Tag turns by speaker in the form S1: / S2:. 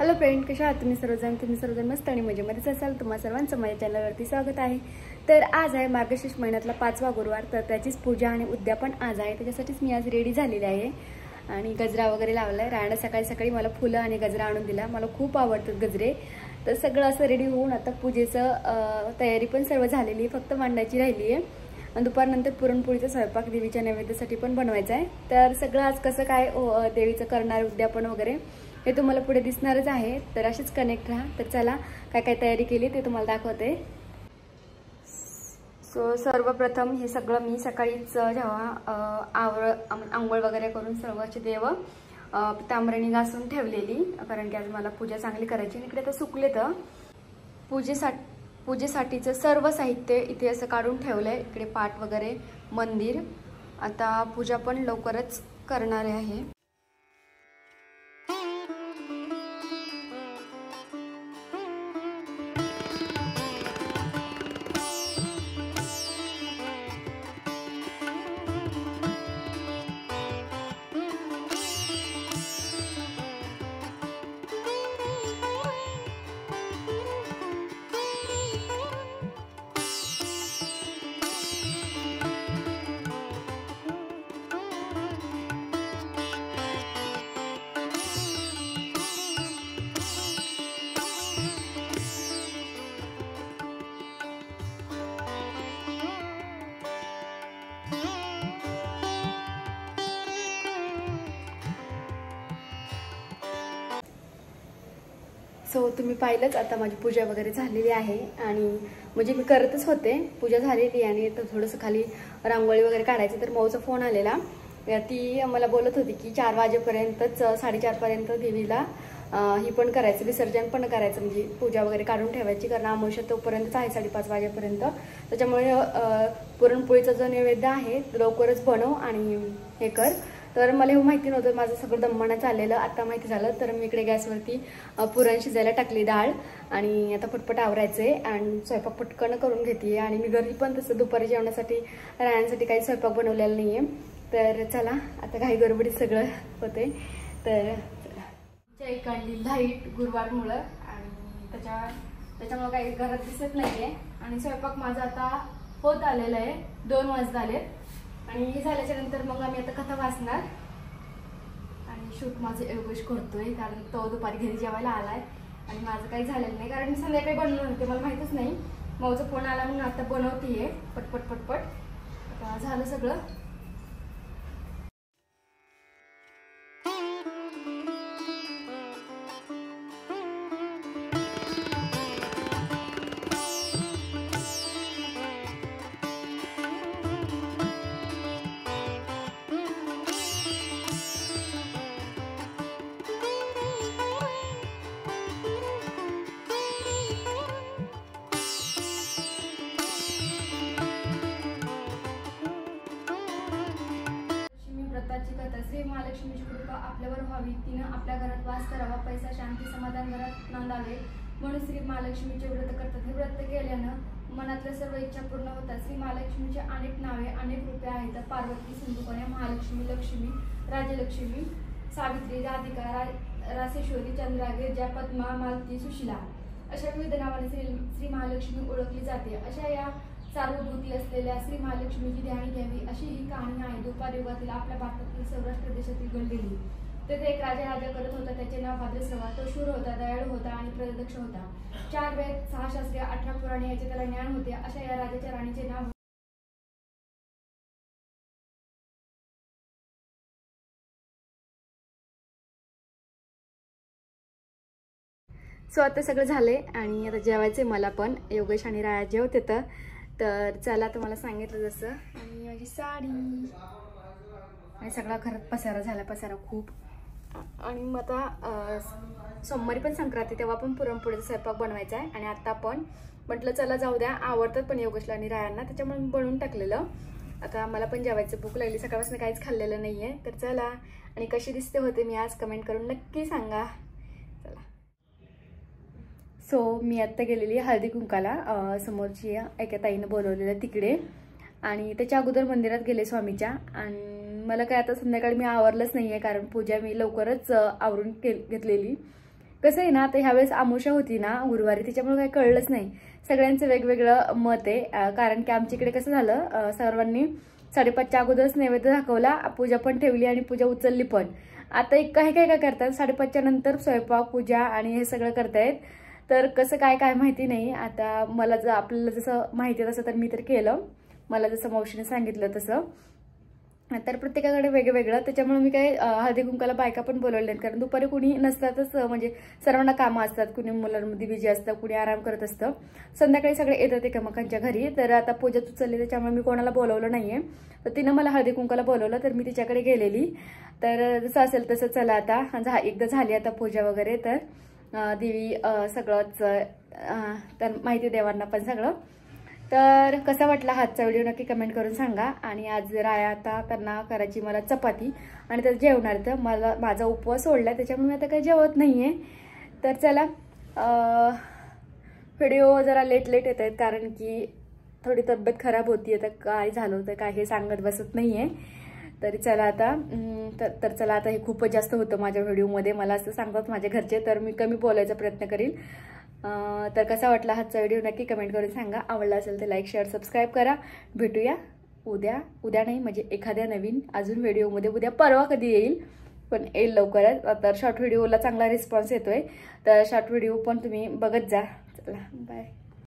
S1: Hello friend, कशा आहात तुम्ही सर्वजण मस्त आणि मजेमध्येच असाल। तुम्हा सर्वांचं माझ्या चॅनलवरती स्वागत आहे। तर आज आहे मार्गशीर्ष महिन्यातला 5वा गुरुवार, तर त्याचीच पूजा आणि उद्यापन आज आहे। त्याच्यासाठीच मी आज रेडी झालेली आहे आणि गजरा वगैरे लावलाय। राणा सकाळी सकाळी मला फुलं आणि गजरा आणून दिला, मला खूप आवडतात गजरे। तर सगळं असं रेडी होऊन आता पूजेचं तयारी पण सर्व झालेली आहे, फक्त मांडायची राहिली आहे आणि दुपारनंतर पुरणपोळीचा स्वयंपाक देवीच्या नैवेद्यासाठी पण बनवायचा आहे। तर सगळं आज कसं काय देवीचं करणार उद्यापन वगैरे हे तुम्हाला पुढे दिसणारच आहे, तर अशीच कनेक्ट राहा। तर चला काय काय तयारी केली ते तुम्हाला दाखवते। सो सर्वप्रथम हे सगळं मी सकाळीच जेव्हा आंघोळ वगैरे करून सर्वचे देव तांबरणी घासून ठेवलेली, कारण की आज मला पूजा चांगली करायची। इकडे तर सुकले तर पूजेसाठीचं सर्व साहित्य इथे असं काढून ठेवलंय। इकडे पाट वगैरे, मंदिर, आता पूजा पण लवकरच करणार आहे। सो तुम्ही पाहिलंच, आता माझी पूजा वगैरे झालेली आहे आणि म्हणजे मी करतच होते, पूजा झालेली आणि तर थोडंसं खाली रांगोळी वगैरे काढायचं। तर माऊचा फोन आलेला, ती मला बोलत होती की 4 वाजेपर्यंतच 4:30 पर्यंत देवीला ही पण करायचं, विसर्जन पण करायचं, म्हणजे पूजा वगैरे काढून ठेवायची, कारण अमावस्या तोपर्यंतच आहे 5:30 वाजेपर्यंत। त्याच्यामुळे पुरणपोळीचा जो नैवेद्य आहे लवकरच बनव आणि हे कर। तर मला हे माहिती नव्हतं, माझं सगळं दमणं चाललेलं आता माहिती झालं। तर मी इकडे गॅसवरती पुरण शिजायला टाकली डाळ आणि आता पटपट आवरायचे आणि स्वयंपाक पटकन करून घेते। आणि मी घरी पण तसं दुपारी जेवणासाठी राहण्यासाठी काही स्वयंपाक बनवलेला नाही आहे। तर चला आता काही गडबडीत सगळं होते। तर चहा काढली लाईट गुरुवारमुळं आणि त्याच्यामुळे काही घरात दिसत नाही आहे आणि स्वयंपाक माझा आता होत आलेला आहे, 2 वाजता आले आणि हे झाल्याच्या नंतर मग आम्ही आता कथा वाचणार आणि शूट माझं योगेश करतोय, कारण तो दुपारी घरी जेवायला आलाय आणि माझं काही झालेलं नाही, कारण मी संध्याकाळी बनवलं नव्हते, मला माहितच नाही। माझा फोन आला म्हणून आता बनवतीये पटपट। आता झालं सगळं। श्री महालक्ष्मीची कृपा आपल्यावर व्हावी, तिनं आपल्या घरात वास करावा, पैसा शांती समाधान घरात नांदावे म्हणून श्री महालक्ष्मीचे व्रत करतात। हे व्रत केल्यानं मनातल्या सर्व इच्छा पूर्ण होतात। श्री महालक्ष्मीचे अनेक नावे, अनेक रूपे आहेत। पार्वती, सिंधुकन्या, महालक्ष्मी, लक्ष्मी, राजलक्ष्मी, सावित्री, राधिका, रासेश्वरी, चंद्रा, गिरिजा, पद्मा, मालती, सुशीला अशा विविध नावाने श्री महालक्ष्मी ओळखली जाते। अशा या सार्वभूती असलेल्या श्री महालक्ष्मीची ध्यानी घ्यावी अशी ही कहाणी आहे। दुपार युगातील आपल्या भारतातील सौराष्ट्र देशातील घडलेली। तेथे एक राजा करत होता, त्याचे नाव भाद्रश्रवा। तो शूर होता, दयाळू होता आणि प्रदक्ष होता। 4 वेद, 6 शास्त्रे, 18 पुराणे याचे त्याला ज्ञान होते। अशा या राजाच्या राणीचे नाव सो आता सगळं झाले आणि आता जेवायचे मला पण। योगेश आणि राया जेवते तर चला तुम्हाला सांगितलं जसं। आणि माझी साडी आणि सगळा घरात पसारा झाला, पसारा खूप। आणि मग आता सोमवारी पण संक्रांती, तेव्हा पण पुरणपोळीचा स्वयंपाक बनवायचा आहे आणि आता पण म्हटलं चला जाऊ द्या, आवडतात पण योगेशला आणि रायांना, त्याच्यामुळे मी बनवून टाकलेलं। आता मला पण जेवायचं भूक लागली, सकाळपासून काहीच खाल्लेलं नाही आहे। तर चला, आणि कशी दिसते होते मी आज कमेंट करून नक्की सांगा। चला, सो मी आत्ता गेलेली हळदी कुंकाला, समोरची एका ताईनं बोलवलेलं तिकडे, आणि त्याच्या अगोदर मंदिरात गेले स्वामीच्या। आणि मला काय आता संध्याकाळी मी आवरलंच नाहीये, कारण पूजा मी लवकरच आवरून घेतलेली, कसं आहे ना, आता ह्यावेळेस अमावस्या होती ना गुरुवारी, त्याच्यामुळे काही कळलंच नाही. सगळ्यांचं वेगवेगळं मत आहे. कारण की आमच्याकडे कसं झालं, सर्वांनी 5:30च्या अगोदरच नैवेद्य दाखवला, पूजा पण ठेवली आणि पूजा उचलली पण. आता एक काय काय काय करतात, 5:30च्या नंतर स्वयंपाक पूजा आणि हे सगळं करतायत. तर कसं काय काय माहिती नाही. आता मला आपल्याला जसं माहिती आहे तसं तर मी तर केलं, मला जसं मावशीने सांगितलं तसं. तर प्रत्येकाकडे वेगवेगळं, त्याच्यामुळे मी काय हळदी कुंकाला बायका पण बोलवले, कारण दुपारी कुणी नसतातच, म्हणजे सर्वांना कामं असतात, कुणी मुलांमध्ये बिझी असतं, कुणी आराम करत असतं. संध्याकाळी सगळे येतात एकमेकांच्या घरी. तर आता पूजा चालली, त्याच्यामुळे मी कोणाला बोलवलं नाहीये. तर तिनं मला हळदी कुंकाला बोलवलं, तर मी तिच्याकडे गेलेली. तर जसं असेल तसं चला आता एकदा झाली आता पूजा वगैरे. तर देवी सगळंच तर माहिती देवांना पण सगळं. तर कसा वाटला हातचा व्हिडिओ नक्की कमेंट करून सांगा. आणि आज राया आता त्यांना करायची मला चपाती आणि तर जेवणार. तर मला माझा उपवास सोडला, त्याच्यामुळे मी आता काही जेवत नाहीये. तर चला, व्हिडिओ जरा लेट येत आहेत कारण की थोडी तब्येत खराब होती. आता काय झालं होतं काय हे सांगत बसत नाहीये. तरी चला आता तर चला आता हे खूपच जास्त होतं माझ्या व्हिडिओमध्ये, मला असं सांगतात माझ्या घरचे. तर मी कमी बोलायचा प्रयत्न करील. तर कसा वाटला हातचा व्हिडिओ नक्की कमेंट करून सांगा. आवडला असेल तर लाईक शेअर सबस्क्राईब करा. भेटूया उद्या नाही म्हणजे एखाद्या नवीन अजून व्हिडिओमध्ये. उद्या परवा कधी येईल पण येईल लवकरच. तर शॉर्ट व्हिडिओला चांगला रिस्पॉन्स येतोय, तर शॉर्ट व्हिडिओ पण तुम्ही बघत जा. चला बाय.